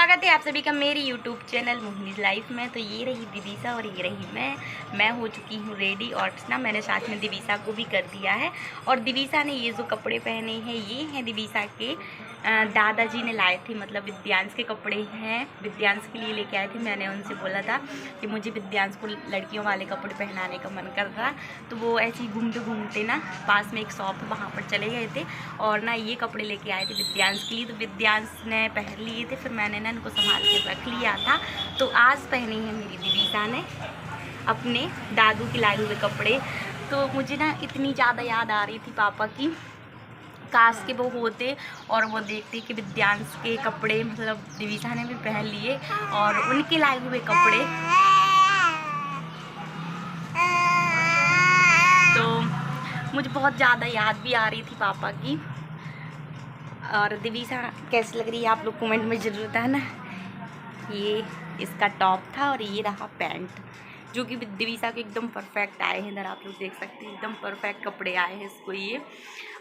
स्वागत है आप सभी का मेरी यूट्यूब चैनल मोहिनीज लाइफ में। तो ये रही दिवीसा और ये रही मैं हो चुकी हूँ रेडी। और ना मैंने साथ में दिवीसा को भी कर दिया है। और दिवीसा ने ये जो कपड़े पहने हैं ये हैं दिवीसा के दादाजी ने लाए थे, मतलब विद्यांश के कपड़े हैं। विद्यांश के लिए लेके आए थे। मैंने उनसे बोला था कि मुझे विद्यांश को लड़कियों वाले कपड़े पहनाने का मन कर रहा। तो वो ऐसे ही घूमते घूमते ना पास में एक शॉप है वहाँ पर चले गए थे और ना ये कपड़े लेके आए थे विद्यांश के लिए। तो विद्यांश ने पहन लिए थे, फिर मैंने ना इनको संभाल के रख लिया था। तो आज पहनी है मेरी दिवीसा ने अपने दादू के लाए हुए कपड़े। तो मुझे ना इतनी ज़्यादा याद आ रही थी पापा की, काश के वो होते और वो देखते कि विद्यांश के कपड़े मतलब दिवीसा ने भी पहन लिए और उनके लाए हुए कपड़े। तो मुझे बहुत ज़्यादा याद भी आ रही थी पापा की। और दिवीसा कैसी लग रही है आप लोग कमेंट में ज़रूर बताना। ये इसका टॉप था और ये रहा पैंट, जो कि दिवीसा के एकदम परफेक्ट आए हैं। इधर आप लोग देख सकते हैं एकदम परफेक्ट कपड़े आए हैं इसको ये।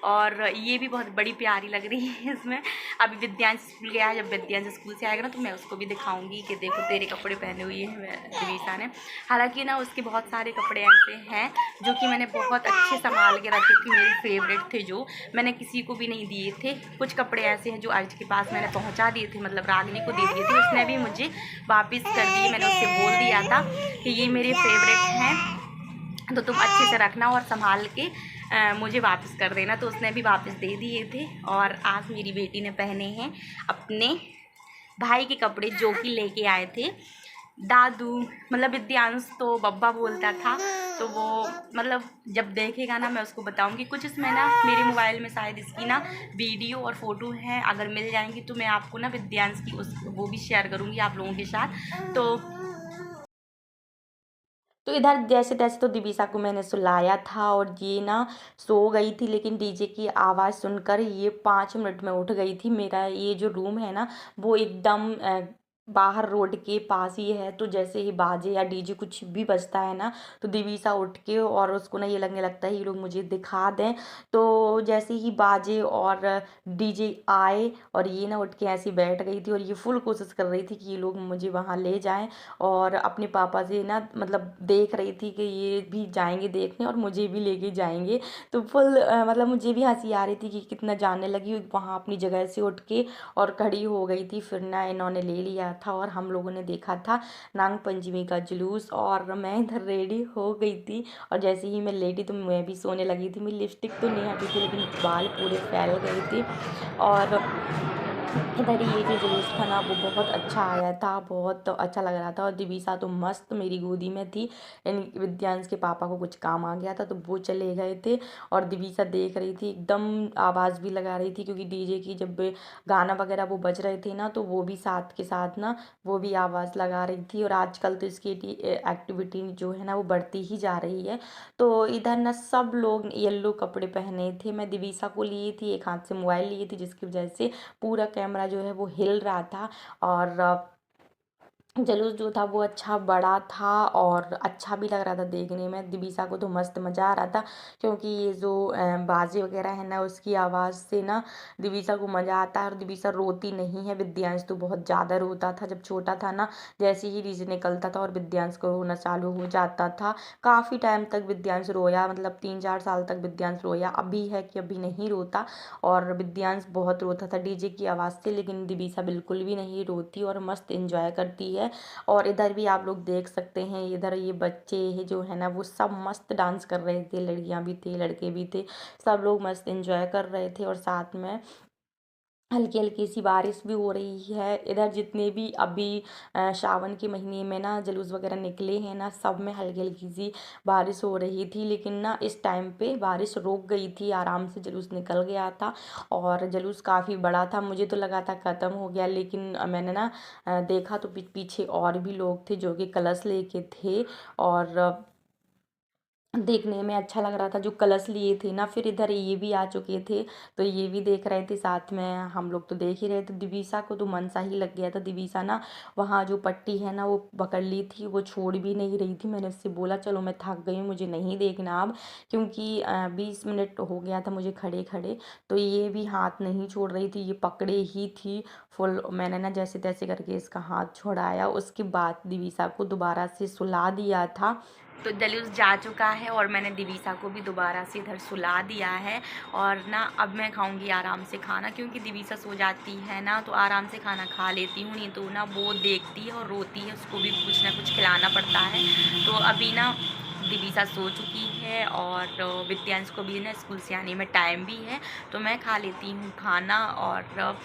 और ये भी बहुत बड़ी प्यारी लग रही है इसमें। अभी विद्यांश स्कूल गया है, जब विद्यांश स्कूल से आएगा ना तो मैं उसको भी दिखाऊंगी कि देखो तेरे कपड़े पहने हुए हैं दिवीसा ने। हालांकि ना उसके बहुत सारे कपड़े ऐसे हैं जो कि मैंने बहुत अच्छे संभाल के रखे थे, मेरे फेवरेट थे, जो मैंने किसी को भी नहीं दिए थे। कुछ कपड़े ऐसे हैं जो अर्ज के पास मैंने पहुँचा दिए थे, मतलब रागनी को दे दिए थे, उसने भी मुझे वापस कर दिए। मैंने उससे बोल दिया था कि ये मेरे फेवरेट हैं तो तुम अच्छे से रखना और संभाल के मुझे वापस कर देना। तो उसने भी वापस दे दिए थे। और आज मेरी बेटी ने पहने हैं अपने भाई के कपड़े जो कि लेके आए थे दादू। मतलब विद्यांश तो बब्बा बोलता था, तो वो मतलब जब देखेगा ना मैं उसको बताऊंगी। कुछ इसमें ना मेरे मोबाइल में शायद इसकी ना वीडियो और फ़ोटो है, अगर मिल जाएंगी तो मैं आपको ना विद्यांश की वो भी शेयर करूँगी आप लोगों के साथ। तो इधर जैसे तैसे तो दिवीसा को मैंने सुलाया था और ये ना सो गई थी, लेकिन डीजे की आवाज़ सुनकर ये 5 मिनट में उठ गई थी। मेरा ये जो रूम है ना वो एकदम बाहर रोड के पास ही है। तो जैसे ही बाजे या डीजे कुछ भी बजता है ना तो दिवीसा उठ के और उसको ना ये लगने लगता है ये लोग मुझे दिखा दें। तो जैसे ही बाजे और डीजे आए और ये ना उठ के ऐसी बैठ गई थी और ये फुल कोशिश कर रही थी कि ये लोग मुझे वहाँ ले जाएं। और अपने पापा से ना मतलब देख रही थी कि ये भी जाएंगे देखने और मुझे भी लेके जाएंगे। तो फुल मतलब मुझे भी हंसी आ रही थी कि कितना जानने लगी वहाँ अपनी जगह से उठ के और खड़ी हो गई थी। फिर ना इन्होंने ले लिया था और हम लोगों ने देखा था नाग पंचमी का जुलूस। और मैं इधर रेडी हो गई थी और जैसे ही मैं लेटी तो मैं भी सोने लगी थी। मेरी लिपस्टिक तो नहीं हटी थी लेकिन बाल पूरे फैल गए थे। और इधर ये जो जुलूस था ना वो बहुत अच्छा आया था, बहुत अच्छा लग रहा था। और दिवीसा तो मस्त मेरी गोदी में थी। विद्यांश के पापा को कुछ काम आ गया था तो वो चले गए थे और दिवीसा देख रही थी, एकदम आवाज़ भी लगा रही थी क्योंकि डीजे की जब गाना वगैरह वो बज रहे थे ना तो वो भी साथ के साथ ना वो भी आवाज़ लगा रही थी। और आजकल तो इसकी एक्टिविटी जो है ना वो बढ़ती ही जा रही है। तो इधर ना सब लोग येलो कपड़े पहने थे। मैं दिवीसा को लिए थी, एक हाथ से मोबाइल लिए थी जिसकी वजह से पूरा कैमरा जो है वो हिल रहा था। और जुलूस जो था वो अच्छा बड़ा था और अच्छा भी लग रहा था देखने में। दिवीसा को तो मस्त मज़ा आ रहा था क्योंकि ये जो बाजे वगैरह है ना उसकी आवाज़ से ना दिवीसा को मज़ा आता है और दिवीसा रोती नहीं है। विद्यांश तो बहुत ज़्यादा रोता था जब छोटा था ना, जैसे ही डीजे निकलता था और विद्यांश को रोना चालू हो जाता था। काफ़ी टाइम तक विद्यांश रोया, मतलब 3-4 साल तक विद्यांश रोया। अभी है कि अभी नहीं रोता और विद्यांश बहुत रोता था डीजे की आवाज़ से, लेकिन दिवीसा बिल्कुल भी नहीं रोती और मस्त एंजॉय करती है। और इधर भी आप लोग देख सकते हैं, इधर ये बच्चे हैं जो है ना वो सब मस्त डांस कर रहे थे, लड़कियां भी थे लड़के भी थे, सब लोग मस्त एंजॉय कर रहे थे। और साथ में हल्की हल्की सी बारिश भी हो रही है। इधर जितने भी अभी सावन के महीने में ना जुलूस वगैरह निकले हैं ना सब में हल्की हल्की सी बारिश हो रही थी, लेकिन ना इस टाइम पे बारिश रुक गई थी, आराम से जुलूस निकल गया था। और जुलूस काफ़ी बड़ा था, मुझे तो लगा था ख़त्म हो गया, लेकिन मैंने ना देखा तो पीछे और भी लोग थे जो कि कलश लेके थे। और देखने में अच्छा लग रहा था, जो कलश लिए थे ना। फिर इधर ये भी आ चुके थे, तो ये भी देख रहे थे साथ में। हम लोग तो देख ही रहे थे। दिवीसा को तो मन सा ही लग गया था। दिवीसा ना वहाँ जो पट्टी है ना वो पकड़ ली थी, वो छोड़ भी नहीं रही थी। मैंने उससे बोला चलो मैं थक गई हूँ, मुझे नहीं देखना अब, क्योंकि 20 मिनट हो गया था मुझे खड़े खड़े। तो ये भी हाथ नहीं छोड़ रही थी, ये पकड़े ही थी फुल। मैंने ना जैसे तैसे करके इसका हाथ छुड़ाया। उसके बाद दिवीसा को दोबारा से सुला दिया था। तो जलूस जा चुका है और मैंने दिवीसा को भी दोबारा से इधर सुला दिया है। और ना अब मैं खाऊंगी आराम से खाना, क्योंकि दिवीसा सो जाती है ना तो आराम से खाना खा लेती हूँ, नहीं तो ना वो देखती है और रोती है, उसको भी कुछ ना कुछ खिलाना पड़ता है। तो अभी ना दिवीसा सो चुकी है और विद्यांश को भी ना स्कूल से आने में टाइम भी है, तो मैं खा लेती हूँ खाना। और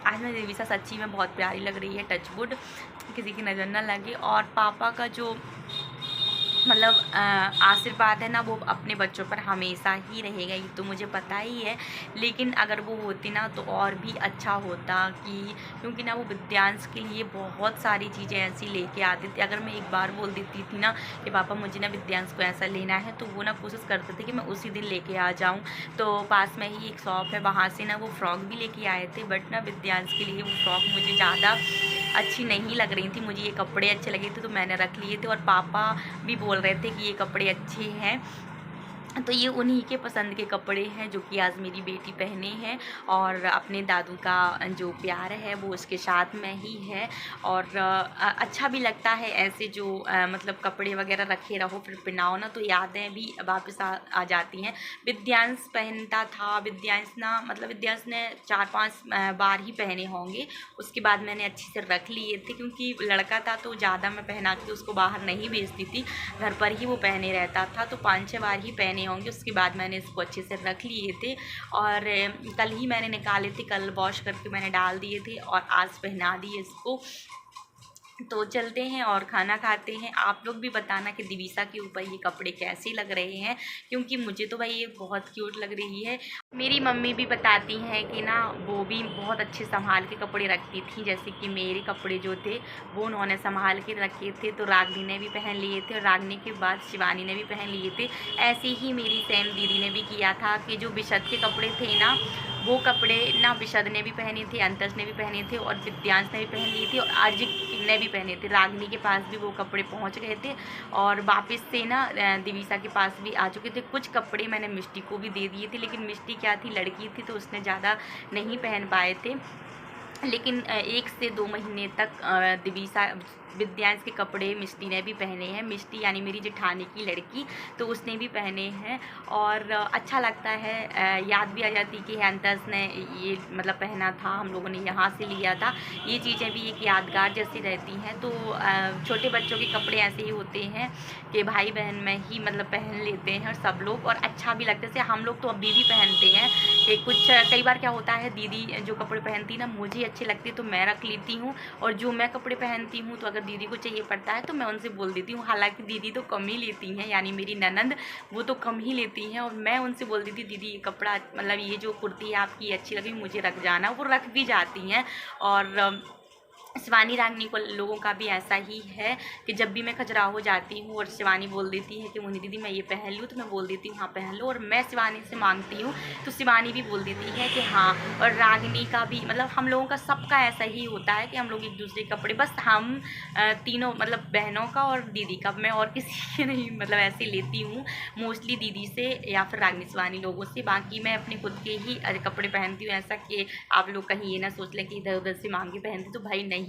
आज मैं दिवीसा सच्ची में बहुत प्यारी लग रही है, टचवुड किसी की नज़र ना लगे। और पापा का जो मतलब आशीर्वाद है ना वो अपने बच्चों पर हमेशा ही रहेगा, ये तो मुझे पता ही है। लेकिन अगर वो होती ना तो और भी अच्छा होता, कि क्योंकि ना वो विद्यांश के लिए बहुत सारी चीज़ें ऐसी लेके आते थे। अगर मैं एक बार बोल देती थी ना कि पापा मुझे ना विद्यांश को ऐसा लेना है, तो वो ना कोशिश करते थे कि मैं उसी दिन लेके आ जाऊँ। तो पास में ही एक शॉप है, वहाँ से ना वो फ्रॉक भी लेके आए थे। बट ना विद्यांश के लिए वो फ्रॉक मुझे ज़्यादा अच्छी नहीं लग रही थी, मुझे ये कपड़े अच्छे लगे थे तो मैंने रख लिए थे। और पापा भी बोल रहे थे कि ये कपड़े अच्छे हैं, तो ये उन्हीं के पसंद के कपड़े हैं जो कि आज मेरी बेटी पहने हैं। और अपने दादू का जो प्यार है वो उसके साथ में ही है। और अच्छा भी लगता है ऐसे जो मतलब कपड़े वगैरह रखे रहो फिर पहनाओ ना, तो यादें भी वापस आ जाती हैं। विद्यांश पहनता था, विद्यांश ना मतलब विद्यांश ने 4-5 बार ही पहने होंगे, उसके बाद मैंने अच्छे से रख लिए थे। क्योंकि लड़का था तो ज़्यादा मैं पहना के उसको बाहर नहीं भेजती थी, घर पर ही वो पहने रहता था, तो 5-6 बार ही पहने होंगे। उसके बाद मैंने इसको अच्छे से रख लिए थे और कल ही मैंने निकाले थे, कल वॉश करके मैंने डाल दिए थे और आज पहना दिए इसको। तो चलते हैं और खाना खाते हैं। आप लोग भी बताना कि दिवीसा के ऊपर ये कपड़े कैसे लग रहे हैं, क्योंकि मुझे तो भाई ये बहुत क्यूट लग रही है। मेरी मम्मी भी बताती हैं कि ना वो भी बहुत अच्छे संभाल के कपड़े रखती थी, जैसे कि मेरे कपड़े जो थे वो उन्होंने संभाल के रखे थे, तो रागनी ने भी पहन लिए थे और रागनी के बाद शिवानी ने भी पहन लिए थे। ऐसे ही मेरी सेम दीदी ने भी किया था कि जो बिशद के कपड़े थे ना वो कपड़े ना बिशद ने भी पहने थे, अंतस ने भी पहने थे और विद्यांश ने भी पहन लिए थे और अर्जित ने भी पहने थे। रागनी के पास भी वो कपड़े पहुंच गए थे और वापस से ना दिवीसा के पास भी आ चुके थे। कुछ कपड़े मैंने मिष्टी को भी दे दिए थे, लेकिन मिष्टी क्या थी, लड़की थी तो उसने ज़्यादा नहीं पहन पाए थे। लेकिन 1 से 2 महीने तक दिवीसा विद्यांश के कपड़े मिष्टी ने भी पहने हैं। मिष्टी यानी मेरी जेठानी की लड़की, तो उसने भी पहने हैं और अच्छा लगता है। याद भी आ जाती कि अंतस ने ये मतलब पहना था, हम लोगों ने यहाँ से लिया था। ये चीज़ें भी एक यादगार जैसी रहती हैं। तो छोटे बच्चों के कपड़े ऐसे ही होते हैं कि भाई बहन में ही मतलब पहन लेते हैं और सब लोग, और अच्छा भी लगता है। जैसे हम लोग तो अभी भी पहनते हैं कि कुछ कई बार क्या होता है, दीदी जो कपड़े पहनती ना मुझे अच्छे लगते तो मैं रख लेती हूँ, और जो मैं कपड़े पहनती हूँ तो अगर दीदी को चाहिए पड़ता है तो मैं उनसे बोल देती हूँ। हालांकि दीदी तो कम ही लेती हैं, यानी मेरी ननंद वो तो कम ही लेती हैं, और मैं उनसे बोल देती दीदी ये कपड़ा मतलब ये जो कुर्ती है आपकी अच्छी लगी मुझे रख जाना, वो रख भी जाती हैं। और शिवानी रागनी को लोगों का भी ऐसा ही है कि जब भी मैं खजुराहो जाती हूँ और शिवानी बोल देती है कि मुन्नी दीदी मैं ये पहन लूँ, तो मैं बोल देती हूँ हाँ पहन लो, और मैं शिवानी से मांगती हूँ तो शिवानी भी बोल देती है कि हाँ। और रागनी का भी मतलब हम लोगों का सबका ऐसा ही होता है कि हम लोग एक दूसरे के कपड़े, बस हम तीनों मतलब बहनों का और दीदी का, मैं और किसी के नहीं मतलब ऐसे लेती हूँ मोस्टली दीदी से या फिर रागनी शिवानी लोगों से। बाकी मैं अपने खुद के ही कपड़े पहनती हूँ, ऐसा कि आप लोग कहीं ये ना सोच लें कि इधर उधर से मांग के पहनती, तो भाई नहीं।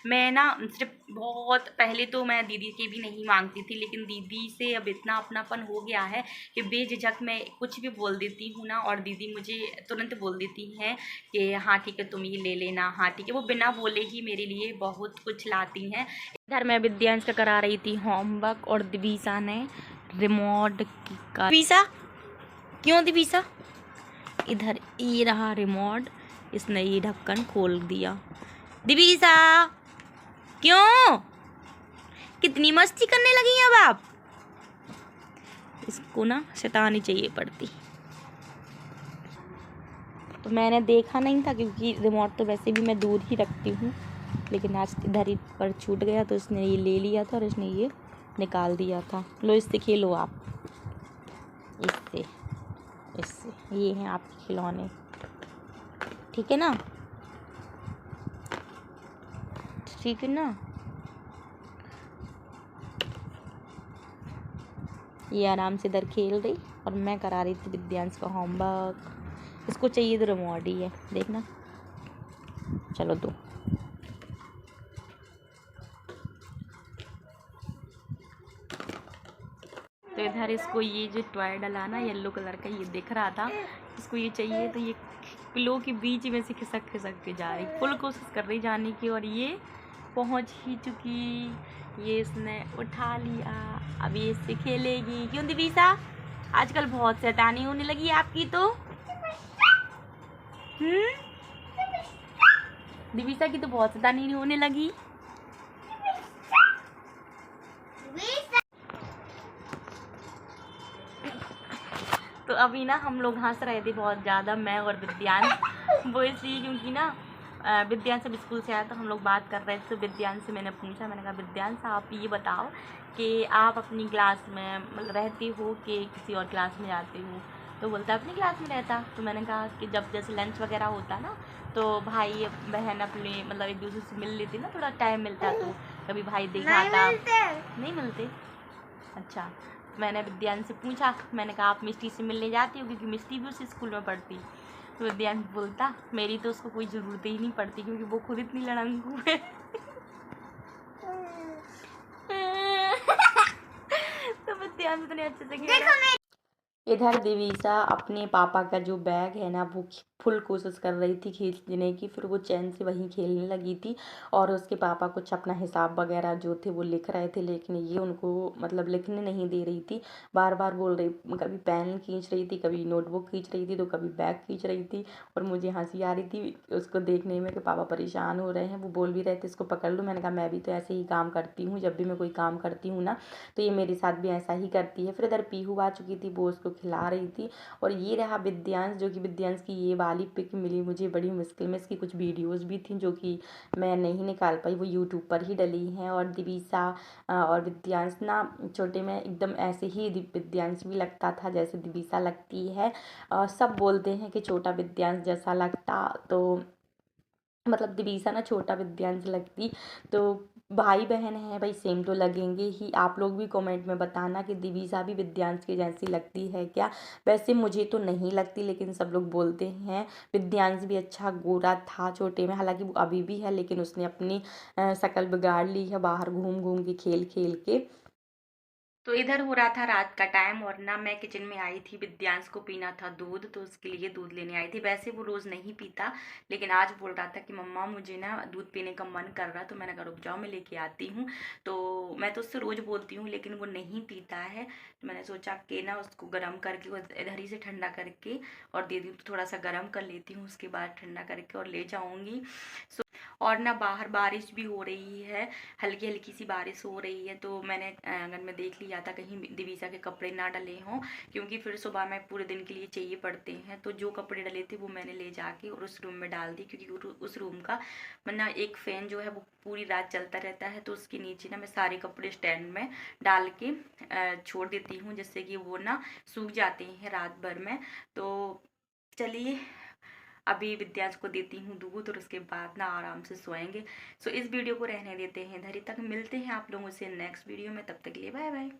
मैं ना सिर्फ बहुत पहले तो मैं दीदी के भी नहीं मांगती थी, लेकिन दीदी से अब इतना अपनापन हो गया है कि बेझिझक मैं कुछ भी बोल देती हूँ ना, और दीदी मुझे तुरंत बोल देती हैं कि हाँ ठीक है तुम ये ले लेना, हाँ ठीक है। वो बिना बोले ही मेरे लिए बहुत कुछ लाती हैं। इधर मैं विद्यांश का करा रही थी होमवर्क और दिवीसा ने रिमोट का। दिवीसा क्यों दिवीसा, इधर ये रहा रिमोट, इसने ये ढक्कन खोल दिया। दिवीसा क्यों, कितनी मस्ती करने लगी अब आप, इसको ना शैतानी चाहिए पड़ती। तो मैंने देखा नहीं था क्योंकि रिमोट तो वैसे भी मैं दूर ही रखती हूँ, लेकिन आज इधर ही पर छूट गया तो इसने ये ले लिया था और इसने ये निकाल दिया था। लो इससे खेलो आप। इससे इससे ये हैं आपके खिलौने, ठीक है ना, ठीक है ना। ये आराम से इधर खेल रही और मैं करा रही थी विद्यांश का होमवर्क। इसको चाहिए तो रिमोट ही है, देखना। चलो दो। तो इधर इसको ये जो टॉय डला ना येलो कलर का, ये दिख रहा था, इसको ये चाहिए, तो ये पिलो के बीच में से खिसक खिसक के जा रही, फुल कोशिश कर रही जाने की, और ये पहुंच ही चुकी। ये इसने उठा लिया, अब ये इससे खेलेगी। क्यों दिवीसा, आजकल बहुत शैतानी होने लगी है आपकी तो। दिवीसा की तो बहुत शैतानी होने लगी। तो अभी ना हम लोग हंस रहे थे बहुत ज़्यादा, मैं और विद्यांश। वो इसलिए क्योंकि ना विद्यांश जब स्कूल से आया तो हम लोग बात कर रहे थे, तो विद्यांश से मैंने पूछा, मैंने कहा विद्यांश आप ये बताओ कि आप अपनी क्लास में मतलब रहती हो कि किसी और क्लास में जाती हो। तो बोलता अपनी क्लास में रहता। तो मैंने कहा कि जब जैसे लंच वगैरह होता ना, तो भाई बहन अपने मतलब एक दूसरे से मिल लेती ना, थोड़ा टाइम मिलता, तो कभी भाई दिखाता। नहीं मिलते। अच्छा, मैंने विद्यांश से पूछा, मैंने कहा आप मिष्टी से मिलने जाती हो, क्योंकि मिष्टी भी उसी स्कूल में पढ़ती। तो विद्यांश बोलता मेरी तो उसको कोई ज़रूरत ही नहीं पड़ती, क्योंकि वो खुद इतनी लड़ंगू है। तो विद्यांश इतने अच्छे से खेला। इधर दिवीसा अपने पापा का जो बैग है ना, वो फुल कोशिश कर रही थी खींचने की, फिर वो चैन से वहीं खेलने लगी थी, और उसके पापा कुछ अपना हिसाब वगैरह जो थे वो लिख रहे थे, लेकिन ये उनको मतलब लिखने नहीं दे रही थी। बार बार बोल रही, कभी पेन खींच रही थी, कभी नोटबुक खींच रही थी, तो कभी बैग खींच रही थी, और मुझे हंसी आ रही थी उसको देखने में कि पापा परेशान हो रहे हैं। वो बोल भी रहे थे इसको पकड़ लो। मैंने कहा मैं भी तो ऐसे ही काम करती हूँ, जब भी मैं कोई काम करती हूँ ना, तो ये मेरे साथ भी ऐसा ही करती है। फिर इधर पीहू आ चुकी थी, वो उसको खिला रही थी। और ये रहा विद्यांश, जो कि विद्यांश की ये वाली पिक मिली मुझे बड़ी मुश्किल में। इसकी कुछ वीडियोस भी थी जो कि मैं नहीं निकाल पाई, वो यूट्यूब पर ही डली हैं। और दिवीसा और विद्यांश ना छोटे में एकदम ऐसे ही विद्यांश भी लगता था जैसे दिवीसा लगती है। सब बोलते हैं कि छोटा विद्यांश जैसा लगता, तो मतलब दिवीसा ना छोटा विद्यांश लगती। तो भाई बहन हैं भाई, सेम तो लगेंगे ही। आप लोग भी कमेंट में बताना कि दिवीसा भी विद्यांश के जैसी लगती है क्या। वैसे मुझे तो नहीं लगती, लेकिन सब लोग बोलते हैं। विद्यांश भी अच्छा गोरा था छोटे में, हालांकि वो अभी भी है, लेकिन उसने अपनी शक्ल बिगाड़ ली है बाहर घूम घूम के, खेल खेल के। तो इधर हो रहा था रात का टाइम, और ना मैं किचन में आई थी, विद्यांश को पीना था दूध, तो उसके लिए दूध लेने आई थी। वैसे वो रोज़ नहीं पीता, लेकिन आज बोल रहा था कि मम्मा मुझे ना दूध पीने का मन कर रहा है। तो मैंने कहा रुक जाओ मैं लेके आती हूँ। तो मैं तो उससे रोज़ बोलती हूँ, लेकिन वो नहीं पीता है। तो मैंने सोचा कि ना उसको गर्म करके, वो इधर ही से ठंडा करके और दे दूँ। तो थोड़ा सा गर्म कर लेती हूँ, उसके बाद ठंडा करके और ले जाऊँगी। और ना बाहर बारिश भी हो रही है, हल्की हल्की सी बारिश हो रही है। तो मैंने आंगन में देख लिया था कहीं दिवीसा के कपड़े ना डले हों, क्योंकि फिर सुबह में पूरे दिन के लिए चाहिए पड़ते हैं। तो जो कपड़े डले थे वो मैंने ले जाके और उस रूम में डाल दी, क्योंकि उस रूम का वरना एक फ़ैन जो है वो पूरी रात चलता रहता है। तो उसके नीचे ना मैं सारे कपड़े स्टैंड में डाल के छोड़ देती हूँ, जिससे कि वो ना सूख जाते हैं रात भर में। तो चलिए अभी विद्यांश को देती हूँ दूध, और उसके बाद ना आराम से सोएंगे। सो इस वीडियो को रहने देते हैं इधर ही तक, मिलते हैं आप लोगों से नेक्स्ट वीडियो में, तब तक के लिए बाय बाय।